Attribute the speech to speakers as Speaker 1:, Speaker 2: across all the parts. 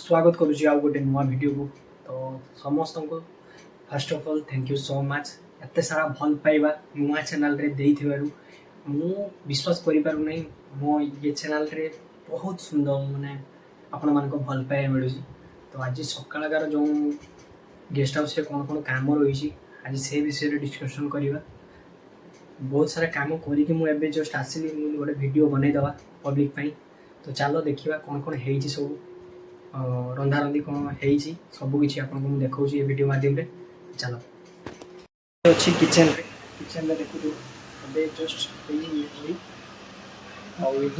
Speaker 1: स्वागत करुँच आउ गोटे नुआ वीडियो को। तो समस्त को first of all thank you so much एत सारा भल पाइबा नुआ चैनल रे देई थिबारु मु विश्वास करि पारु नै मो ये चैनल रे बहुत सुंदर माने आपण मान को भल पाए मिलु। तो आज सकाळकार जो गेस्ट हाउस रे कोन कोन काम रही आज से विषय रे डिस्कशन करिवा। बहुत सारा काम करी कि मु एबे जस्ट आसिली मु गोटे वीडियो बनै दवा पब्लिक पई। तो चलो देखिबा कोन कोन हेई सब रंधा रंधी कौन है सबकि आपको देखा ये वीडियो माध्यम रे। चलो अच्छी किचन रे देखु अबे जस्ट इडली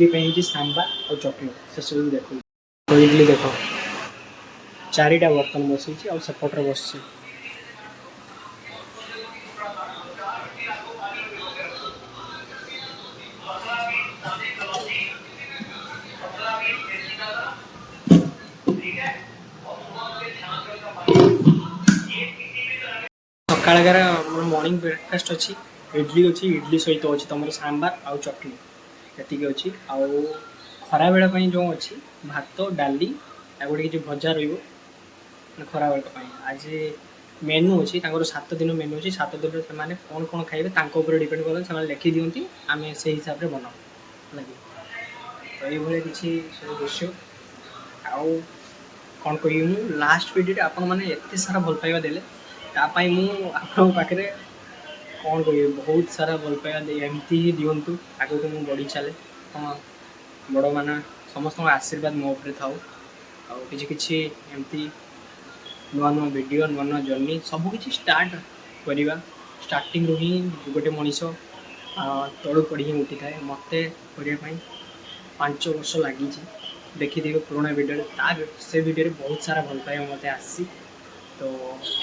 Speaker 1: पे सांबा और चटनी से सब देखो। तो इडली देख चारिटा बर्तन बसई सेपटे बस सकाळकार मॉर्निंग ब्रेकफास्ट अच्छी इडली सहित अच्छी तुम सांबार आउ चटनी ये अच्छी आउ खरा बेला जो अच्छी भात डाली गोटे किसी भजा खरा बेला आज मेनू अच्छी 7 दिन मेनू अच्छी 7 दिन से कौन कौन खाइबे डिपेंड कर से लिखि दिखती आम से हिसाब से बनाऊ लगे। तो ये किसी सब दृश्य आउ कौन कह लास्ट वीडियो आपण मैंने एत सारा भल पाइबा देले तापाई मुझे कौन कह बहुत सारा भल पाइबा एमती ही दिंतु आगे को मुझे बढ़ी चले बड़ मान समस्त आशीर्वाद मो उपरे थाउ कि एमती नुआ नुआ वीडियो नुआ नुआ जर्नी सबकि स्टार्ट करवा स्टार्टिंग ही गोटे मनीष तलू पड़ी उठी थाए मत करने 5 वर्ष लगी देखी पुराना वीडियो से वीडियो बहुत सारा भल पाइबा मत आसी। तो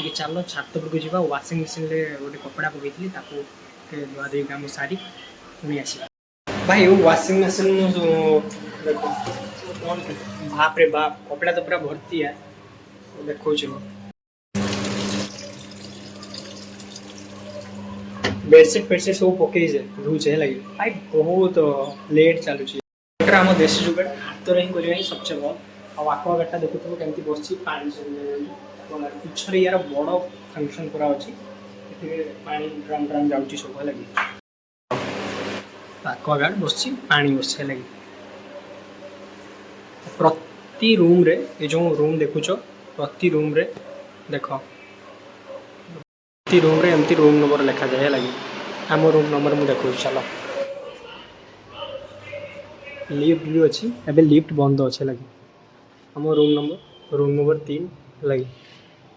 Speaker 1: ये चलो छात पर जावा वाशिंग मशीन रे गोटे कपड़ा पकई धुआ धुई काम सारी पुणी आस भाई वाशिंग मशीन देखो बाप रे बाप कपड़ा तो पूरा भर्ती है देखो बेडसीट फेडसीट सब पकई धुचे लगे भाई बहुत लेट चलुची आम देशी जुगाड़ हाथ ही करवा सबसे भल आक्वा गार्डटा देखुव केमती बस पानी सब पिछले यार बड़ फंक्शन पूरा अच्छी पानी ड्राम ड्राम जाऊँगी सब लगे आक्वा गार्ड बस पानी बस लगे प्रति रूम रे ये जो रूम देखुच प्रति रूम रे देख प्रति रूम रे एमती रूम नंबर लिखा जाए लगे आम रूम नंबर मुझे देखो। चलो लिफ्ट भी अच्छी एबे लिफ्ट बंद अच्छे लगे आम रूम नंबर 3 लगे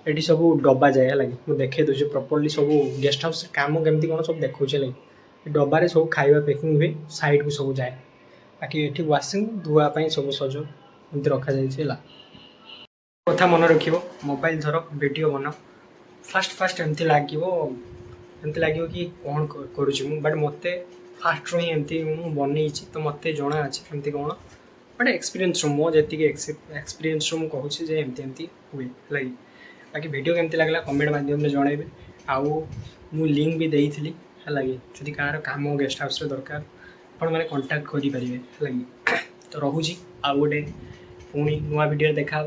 Speaker 1: ये सब डब्बा जाए लगे मुझे देखे दूसरी प्रॉपर्ली सब गेस्ट हाउस काम केमती कौन सब देखा लगे डब्बारे सब खाଇବା पैकिंग हुए साइड को सब जाए बाकी ये वाशिंग धुआपाई सब सज एमती रखा जाए कथा मन रख मोबाइल धर वीडियो बना फास्ट एमती लगे कि कौन करुँच बट मत फास्ट रू ही एमती बनई तो मत जना अच्छे केमती कौन बट एक्सपीरियंस मो जी एक्सपीरियंस कहूँ एमती एमती हुए लगे बाकी वीडियो केमती लगला कमेंट माध्यम जनइबे आउ मु लिंक भी देइथिली लगे जदि कार काम गेस्ट हाउस रे दरकार आपण माने कांटेक्ट करि परिबे लगे। तो रहुची आउ गोटे पुणी नुआ वीडियो देखा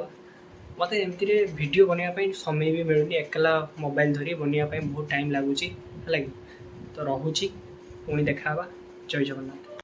Speaker 1: मत एमती रे वीडियो बनवाई समय भी मिलूनी एकला मोबाइल धरी बनवाई बहुत टाइम लगुच लगे। तो रहुची पुणी देखा जय जगन्नाथ।